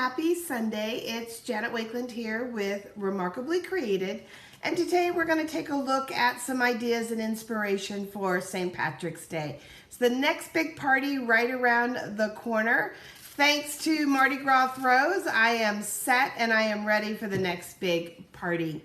happy Sunday. It's Janet Wakeland here with Remarkably Created, and today we're going to take a look at some ideas and inspiration for St. Patrick's Day. It's the next big party right around the corner. Thanks to Mardi Gras throws, I am set and I am ready for the next big party.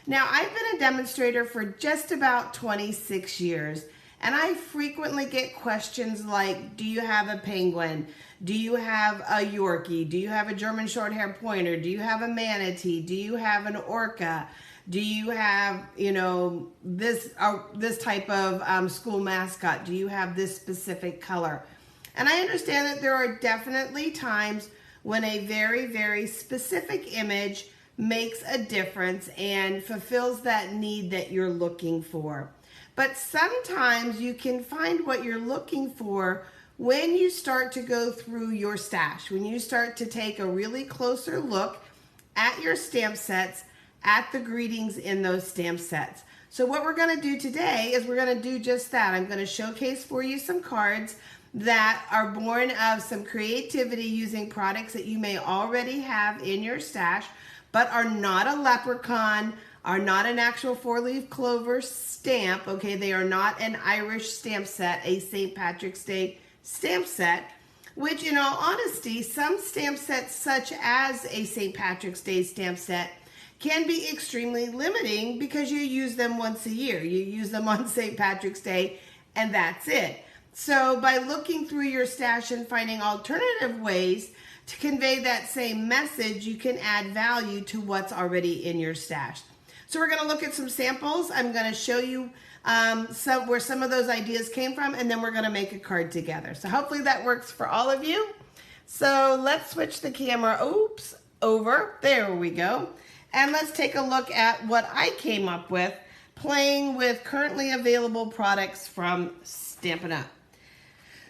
Now, I've been a demonstrator for just about 26 years, and I frequently get questions like, do you have a penguin? Do you have a Yorkie? Do you have a German Shorthair Pointer? Do you have a manatee? Do you have an orca? Do you have, this type of school mascot? Do you have this specific color? And I understand that there are definitely times when a very, very specific image makes a difference and fulfills that need that you're looking for. But sometimes you can find what you're looking for when you start to go through your stash, when you start to take a really closer look at your stamp sets, at the greetings in those stamp sets. So what we're going to do today is we're going to do just that. I'm going to showcase for you some cards that are born of some creativity using products that you may already have in your stash, but are not a leprechaun, are not an actual four-leaf clover stamp, okay? They are not an Irish stamp set, a St. Patrick's Day stamp set, which in all honesty, some stamp sets such as a St. Patrick's Day stamp set can be extremely limiting because you use them once a year. You use them on St. Patrick's Day and that's it. So by looking through your stash and finding alternative ways to convey that same message, you can add value to what's already in your stash. So we're going to look at some samples. I'm going to show you where some of those ideas came from, and then we're going to make a card together. So hopefully that works for all of you. So let's switch the camera over. There we go. And let's take a look at what I came up with playing with currently available products from Stampin' Up.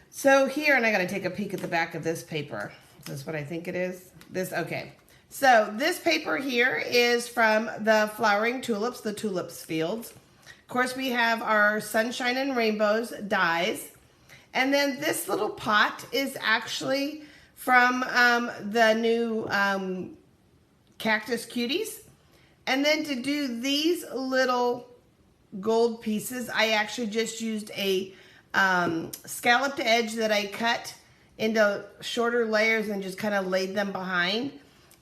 So here, and I got to take a peek at the back of this paper. Is this what I think it is? Okay. So this paper here is from the Flowering Tulips, the Tulips Fields. Of course, we have our Sunshine and Rainbows dies. And then this little pot is actually from the new Cactus Cuties. And then to do these little gold pieces, I actually just used a scalloped edge that I cut into shorter layers and just kind of laid them behind.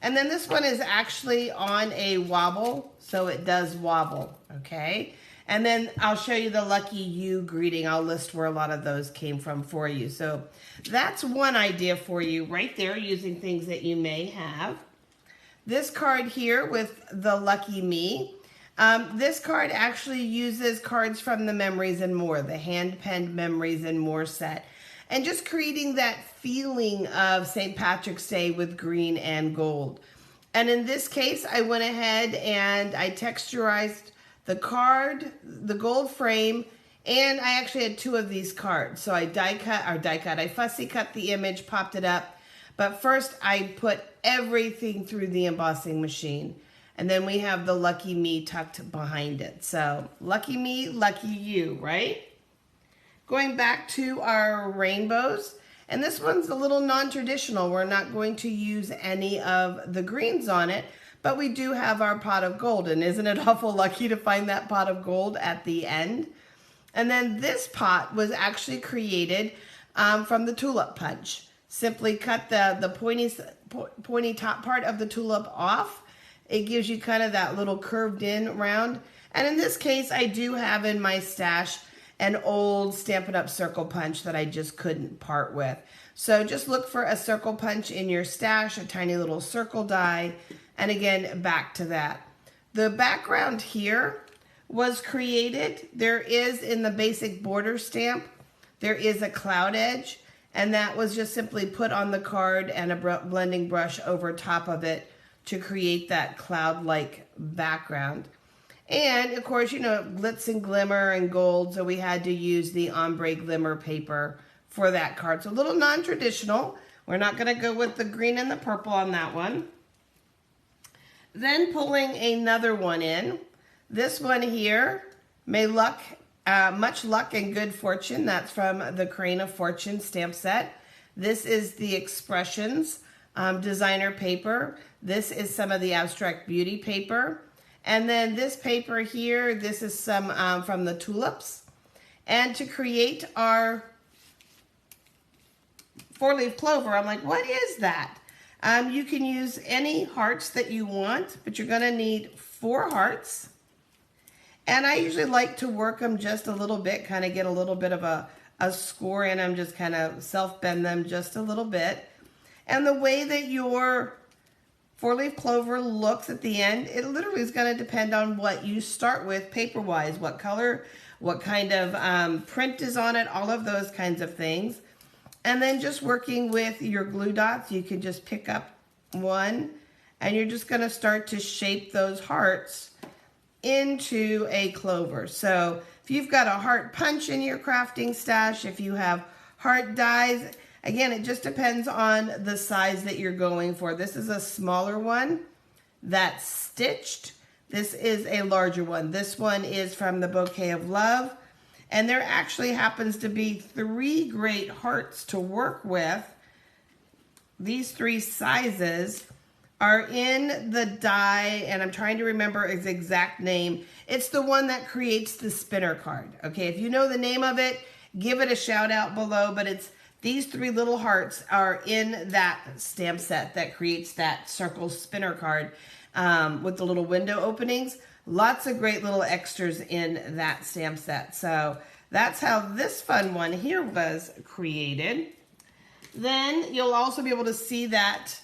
And then this one is actually on a wobble, so it does wobble, okay? And then I'll show you the Lucky You greeting. I'll list where a lot of those came from for you. So that's one idea for you right there, using things that you may have. This card here with the Lucky Me. This card actually uses cards from the Memories and More, the hand-penned Memories and More set. And just creating that feeling of St. Patrick's Day with green and gold. And in this case, I went ahead and I texturized the card, the gold frame, and I actually had two of these cards. So I I fussy cut the image, popped it up. But first I put everything through the embossing machine. And then we have the Lucky Me tucked behind it. So lucky me, lucky you, right? Going back to our rainbows, and this one's a little non-traditional. We're not going to use any of the greens on it, but we do have our pot of gold, and isn't it awful lucky to find that pot of gold at the end? And then this pot was actually created from the tulip punch. Simply cut the pointy top part of the tulip off. It gives you kind of that little curved in round. And in this case, I do have in my stash an old Stampin' Up circle punch that I just couldn't part with. So just look for a circle punch in your stash, a tiny little circle die, and again, back to that. The background here was created. There is in the basic border stamp, there is a cloud edge, and that was just simply put on the card and a blending brush over top of it to create that cloud-like background. And of course, glitz and glimmer and gold, so we had to use the ombre glimmer paper for that card. So a little non-traditional. We're not going to go with the green and the purple on that one. Then pulling another one in. This one here, much luck and good fortune. That's from the Crane of Fortune stamp set. This is the Expressions designer paper. This is some of the Abstract Beauty paper. And then this paper here, this is some from the Tulips. And to create our 4-leaf clover, I'm like, what is that? You can use any hearts that you want, but you're gonna need 4 hearts. And I usually like to work them just a little bit, kind of get a little bit of a score in them, just kind of self-bend them just a little bit. And the way that your 4-leaf clover looks at the end, it literally is gonna depend on what you start with paper-wise, what color, what kind of print is on it, all of those kinds of things. And then just working with your glue dots, you can just pick up one and you're just gonna start to shape those hearts into a clover. So if you've got a heart punch in your crafting stash, if you have heart dies, again, it just depends on the size that you're going for. This is a smaller one that's stitched. This is a larger one. This one is from the Bouquet of Love. And there actually happens to be 3 great hearts to work with. These 3 sizes are in the die, and I'm trying to remember its exact name. It's the one that creates the spinner card. Okay, if you know the name of it, give it a shout out below, but it's these 3 little hearts are in that stamp set that creates that circle spinner card with the little window openings. Lots of great little extras in that stamp set. So that's how this fun one here was created. Then you'll also be able to see that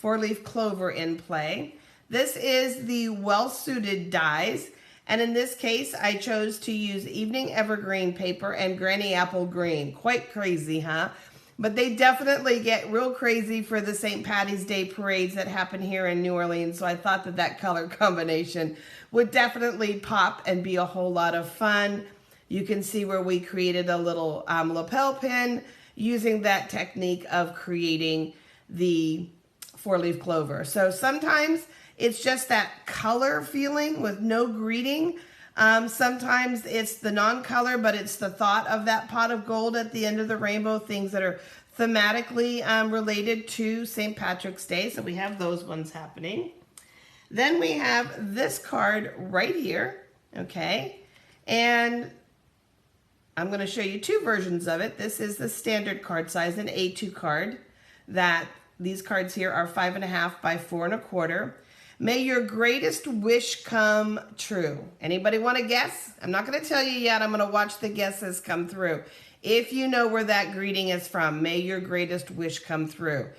4-leaf clover in play. This is the well-suited dies. And in this case, I chose to use Evening Evergreen paper and Granny Apple Green. Quite crazy, huh? But they definitely get real crazy for the St. Patty's Day parades that happen here in New Orleans. So I thought that that color combination would definitely pop and be a whole lot of fun. You can see where we created a little lapel pin using that technique of creating the 4-leaf clover. So sometimes it's just that color feeling with no greeting. Sometimes it's the non-color, but it's the thought of that pot of gold at the end of the rainbow, things that are thematically related to St. Patrick's Day. So we have those ones happening. Then we have this card right here, okay? And I'm gonna show you 2 versions of it. This is the standard card size, an A2 card. That these cards here are 5.5 by 4 1/4. May your greatest wish come true. Anybody want to guess? I'm not going to tell you yet. I'm going to watch the guesses come through. If you know where that greeting is from, may your greatest wish come through.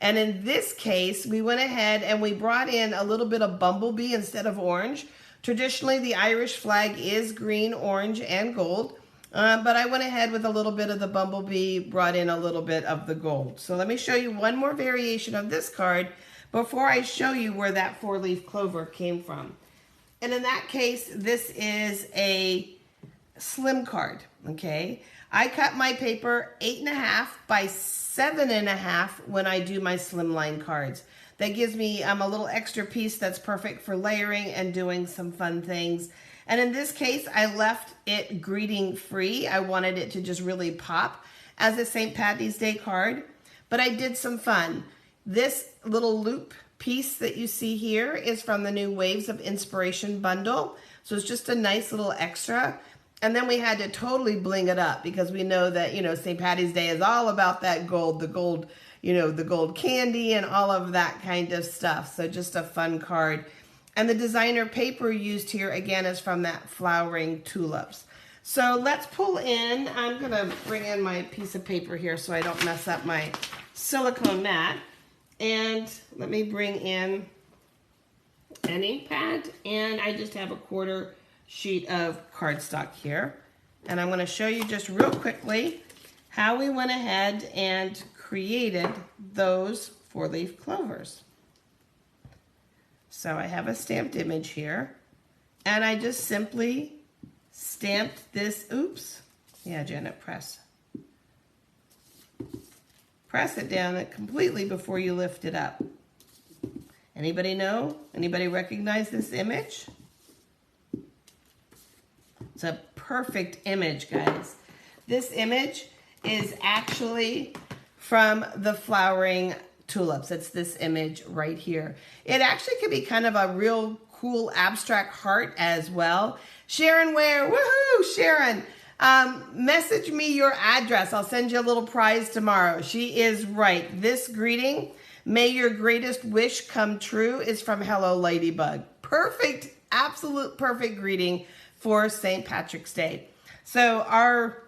And in this case, we went ahead and we brought in a little bit of bumblebee instead of orange. Traditionally, the Irish flag is green, orange, and gold. But I went ahead with a little bit of the bumblebee, brought in a little bit of the gold. So let me show you one more variation of this card before I show you where that 4-leaf clover came from. And in that case, this is a slim card, okay? I cut my paper 8.5 by 7.5 when I do my Slimline cards. That gives me a little extra piece that's perfect for layering and doing some fun things. And in this case, I left it greeting free. I wanted it to just really pop as a St. Patty's Day card, but I did some fun. This little loop piece that you see here is from the new Waves of Inspiration bundle. So it's just a nice little extra. And then we had to totally bling it up because we know that, you know, St. Patty's Day is all about that gold, the gold, you know, the gold candy and all of that kind of stuff. So just a fun card. And the designer paper used here again is from that Flowering Tulips. So let's pull in, I'm gonna bring in my piece of paper here so I don't mess up my silicone mat. And let me bring in an ink pad, and I just have a 1/4 sheet of cardstock here. And I'm going to show you just real quickly how we went ahead and created those 4-leaf clovers. So I have a stamped image here, and I just simply stamped this, oops, yeah, Janet, press it down completely before you lift it up. Anybody know? Anybody recognize this image? It's a perfect image, guys. This image is actually from the Flowering tulips. It's this image right here. It actually could be kind of a real cool abstract heart as well. Sharon Ware, woohoo, Sharon. Message me your address. I'll send you a little prize tomorrow. She is right. This greeting, may your greatest wish come true, is from Hello Ladybug. Perfect, absolute perfect greeting for St. Patrick's Day. So our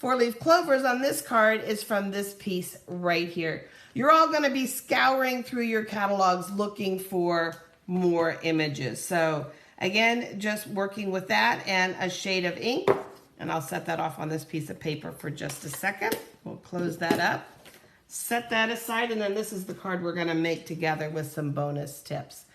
4-leaf clovers on this card is from this piece right here. You're all going to be scouring through your catalogs looking for more images. So again, just working with that and a shade of ink, and I'll set that off on this piece of paper for just a second. We'll close that up, set that aside, and then this is the card we're going to make together with some bonus tips.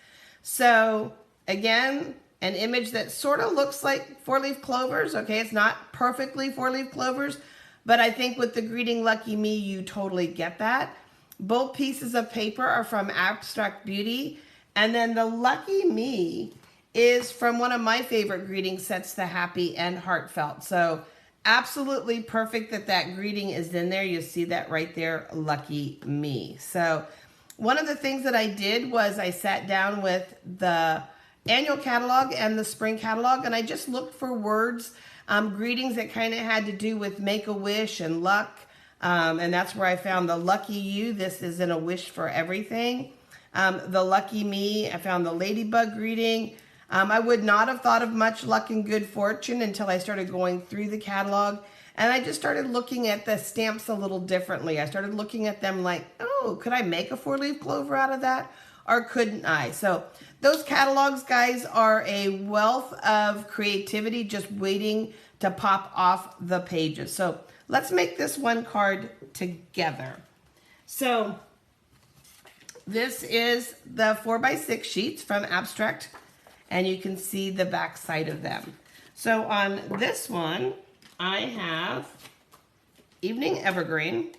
So again, an image that sort of looks like 4-leaf clovers. Okay, it's not perfectly 4-leaf clovers, but I think with the greeting Lucky Me, you totally get that. Both pieces of paper are from Abstract Beauty, and then the Lucky Me is from one of my favorite greeting sets, the Happy and Heartfelt. So absolutely perfect that that greeting is in there. You see that right there, Lucky Me. So one of the things that I did was I sat down with the annual catalog and the spring catalog, and I just looked for words, greetings that kind of had to do with Make-A-Wish and luck, and that's where I found the Lucky You. This is in A Wish for Everything. The Lucky Me, I found the Ladybug greeting. I would not have thought of much luck and good fortune until I started going through the catalog, and I just started looking at the stamps a little differently. I started looking at them like, oh, could I make a 4-leaf clover out of that? Or couldn't I? So those catalogs, guys, are a wealth of creativity just waiting to pop off the pages. So let's make this one card together. So this is the 4x6 sheets from Abstract, and you can see the back side of them. So on this one, I have Evening Evergreen.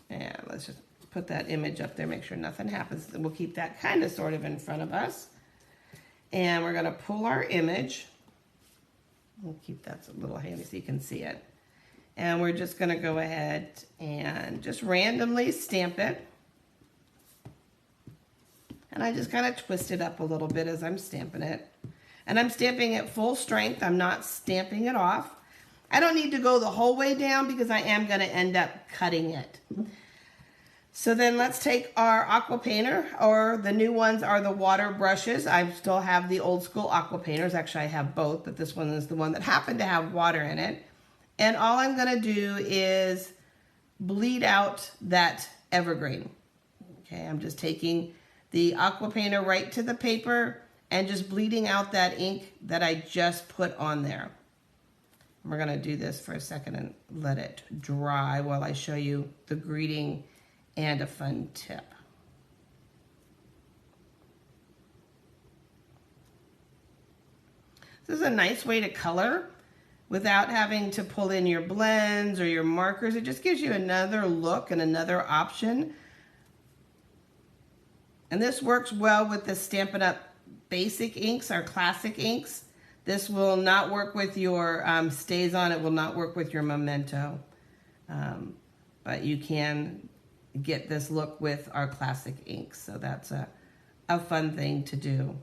And let's just put that image up there, make sure nothing happens. We'll keep that kind of sort of in front of us. And we're gonna pull our image. We'll keep that a little handy so you can see it. And we're just gonna go ahead and just randomly stamp it. And I just kind of twist it up a little bit as I'm stamping it. And I'm stamping it full strength. I'm not stamping it off. I don't need to go the whole way down because I am gonna end up cutting it. So then let's take our aqua painter, or the new ones are the water brushes. I still have the old school aqua painters. Actually, I have both, but this one is the one that happened to have water in it. And all I'm gonna do is bleed out that evergreen. Okay, I'm just taking the aqua painter right to the paper and just bleeding out that ink that I just put on there. We're gonna do this for a second and let it dry while I show you the greeting and a fun tip. This is a nice way to color without having to pull in your blends or your markers. It just gives you another look and another option. And this works well with the Stampin' Up! Basic inks, our classic inks. This will not work with your Stays On. It will not work with your Memento. But you can get this look with our classic inks. So that's a fun thing to do.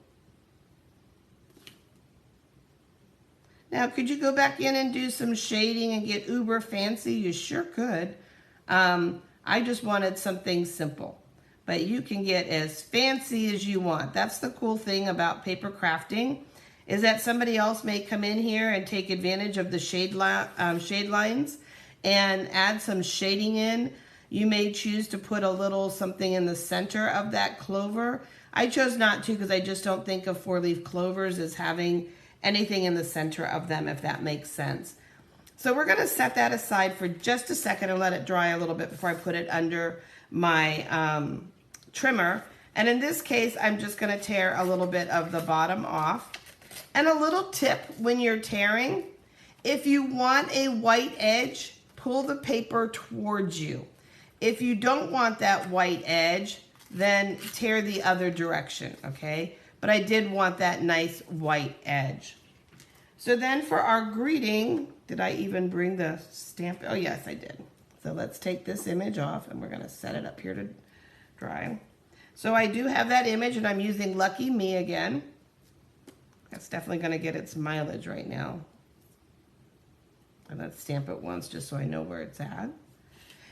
Now, could you go back in and do some shading and get uber fancy? You sure could. I just wanted something simple. But you can get as fancy as you want. That's the cool thing about paper crafting, is that somebody else may come in here and take advantage of the shade lines and add some shading in. You may choose to put a little something in the center of that clover. I chose not to because I just don't think of 4-leaf clovers as having anything in the center of them, if that makes sense. So we're gonna set that aside for just a second and let it dry a little bit before I put it under my trimmer. And in this case, I'm just gonna tear a little bit of the bottom off. And a little tip when you're tearing, if you want a white edge, pull the paper towards you. If you don't want that white edge, then tear the other direction, okay? But I did want that nice white edge. So then for our greeting, did I even bring the stamp? Oh yes, I did. So let's take this image off and we're gonna set it up here to dry. So I do have that image and I'm using Lucky Me again. That's definitely gonna get its mileage right now. And let's stamp it once just so I know where it's at.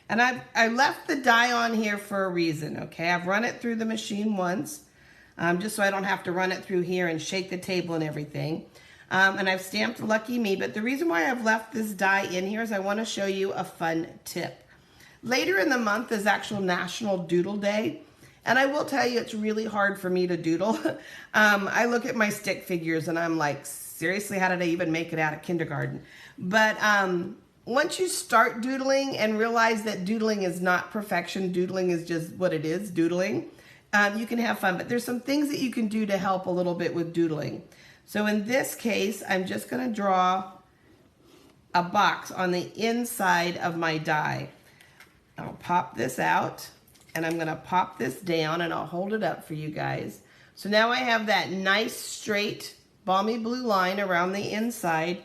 And I left the die on here for a reason, okay? I've run it through the machine once, just so I don't have to run it through here and shake the table and everything. And I've stamped Lucky Me, but the reason why I've left this die in here is I want to show you a fun tip. Later in the month is actual National Doodle Day, and I will tell you it's really hard for me to doodle. I look at my stick figures and I'm like, seriously, how did I even make it out of kindergarten? But once you start doodling and realize that doodling is not perfection, doodling is just what it is, doodling, you can have fun. But there's some things that you can do to help a little bit with doodling. So in this case, I'm just going to draw a box on the inside of my die. I'll pop this out and I'm going to pop this down and I'll hold it up for you guys. So now I have that nice straight balmy blue line around the inside.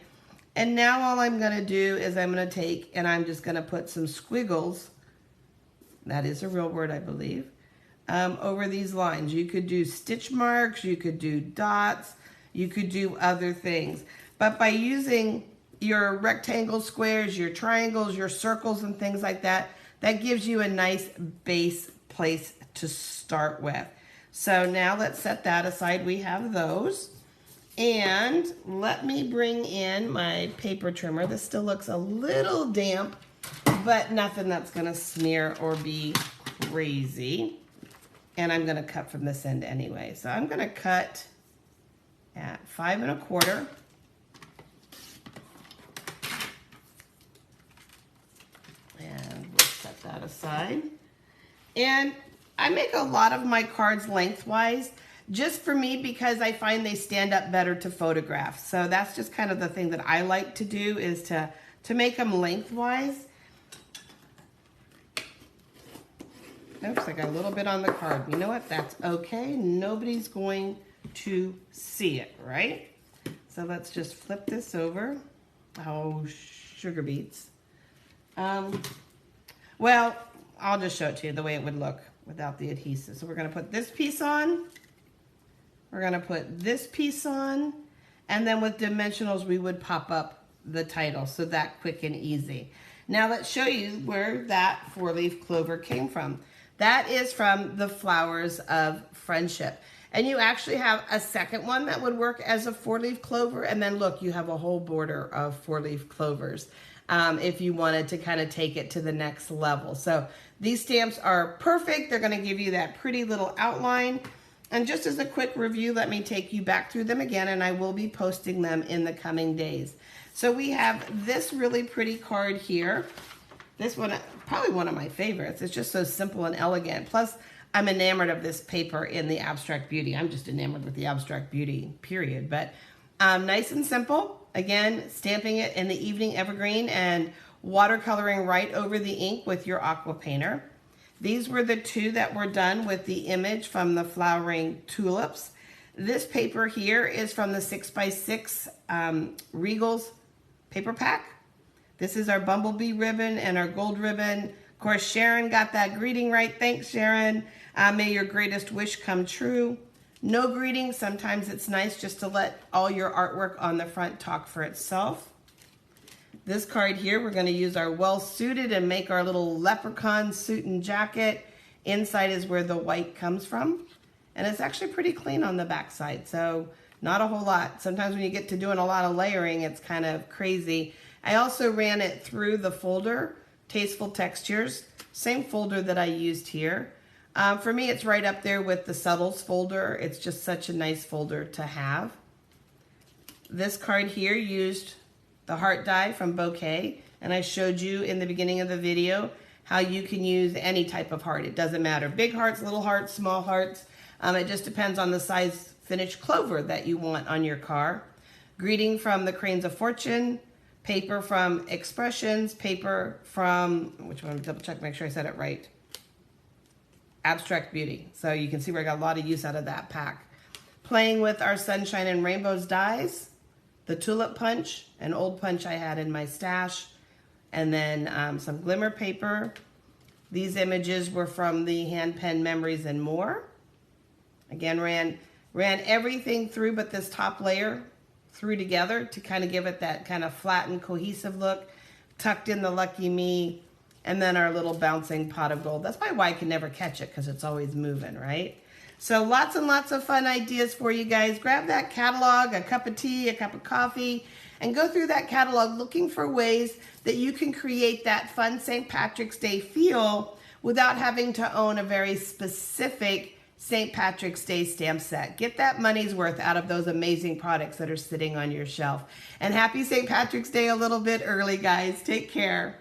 And now all I'm going to do is I'm going to take and I'm just going to put some squiggles, that is a real word I believe, over these lines. You could do stitch marks, you could do dots, you could do other things. But by using your rectangle squares, your triangles, your circles and things like that, that gives you a nice base place to start with. So now let's set that aside. We have those. And let me bring in my paper trimmer. This still looks a little damp, but nothing that's gonna smear or be crazy. And I'm gonna cut from this end anyway. So I'm gonna cut at 5 1/4. And we'll set that aside. And I make a lot of my cards lengthwise, just for me because I find they stand up better to photograph. So that's just kind of the thing that I like to do, is to make them lengthwise. Oops, I got a little bit on the card. You know what? That's okay. Nobody's going to see it, right? So let's just flip this over. Oh, sugar beets. Well, I'll just show it to you the way it would look without the adhesive. So we're going to put this piece on. We're going to put this piece on. And then with dimensionals, we would pop up the title. So that quick and easy. Now let's show you where that 4-leaf clover came from. That is from the Flowers of Friendship. And you actually have a second one that would work as a 4-leaf clover. And then look, you have a whole border of 4-leaf clovers if you wanted to kind of take it to the next level. So these stamps are perfect. They're going to give you that pretty little outline. And just as a quick review, let me take you back through them again, and I will be posting them in the coming days. So we have this really pretty card here. This one, probably one of my favorites. It's just so simple and elegant. Plus, I'm enamored of this paper in the Abstract Beauty. I'm just enamored with the Abstract Beauty, period. But nice and simple. Again, stamping it in the Evening Evergreen and watercoloring right over the ink with your aqua painter. These were the two that were done with the image from the flowering tulips. This paper here is from the 6x6 Regals paper pack. This is our bumblebee ribbon and our gold ribbon. Of course, Sharon got that greeting right. Thanks, Sharon. May your greatest wish come true. No greeting. Sometimes it's nice just to let all your artwork on the front talk for itself. This card here, we're going to use our well suited and make our little leprechaun suit and jacket. Inside is where the white comes from. And it's actually pretty clean on the back side, so not a whole lot. Sometimes when you get to doing a lot of layering, it's kind of crazy. I also ran it through the folder, Tasteful Textures, same folder that I used here. For me, it's right up there with the Subtles folder. It's just such a nice folder to have. This card here used the heart die from Bouquet, and I showed you in the beginning of the video how you can use any type of heart. It doesn't matter. Big hearts, little hearts, small hearts. It just depends on the size finished clover that you want on your car. Greeting from the Cranes of Fortune, paper from Expressions, paper from, which one? Double check, make sure I said it right. Abstract Beauty. So you can see where I got a lot of use out of that pack. Playing with our Sunshine and Rainbows dies, the Tulip punch, an old punch I had in my stash, and then some glimmer paper. These images were from the hand pen Memories and More. Again, ran everything through but this top layer through together to kind of give it that kind of flat and cohesive look. Tucked in the Lucky Me, and then our little bouncing pot of gold. That's probably why I can never catch it, because it's always moving, right? So lots and lots of fun ideas for you guys. Grab that catalog, a cup of tea, a cup of coffee, and go through that catalog looking for ways that you can create that fun St. Patrick's Day feel without having to own a very specific St. Patrick's Day stamp set. Get that money's worth out of those amazing products that are sitting on your shelf. And happy St. Patrick's Day a little bit early, guys. Take care.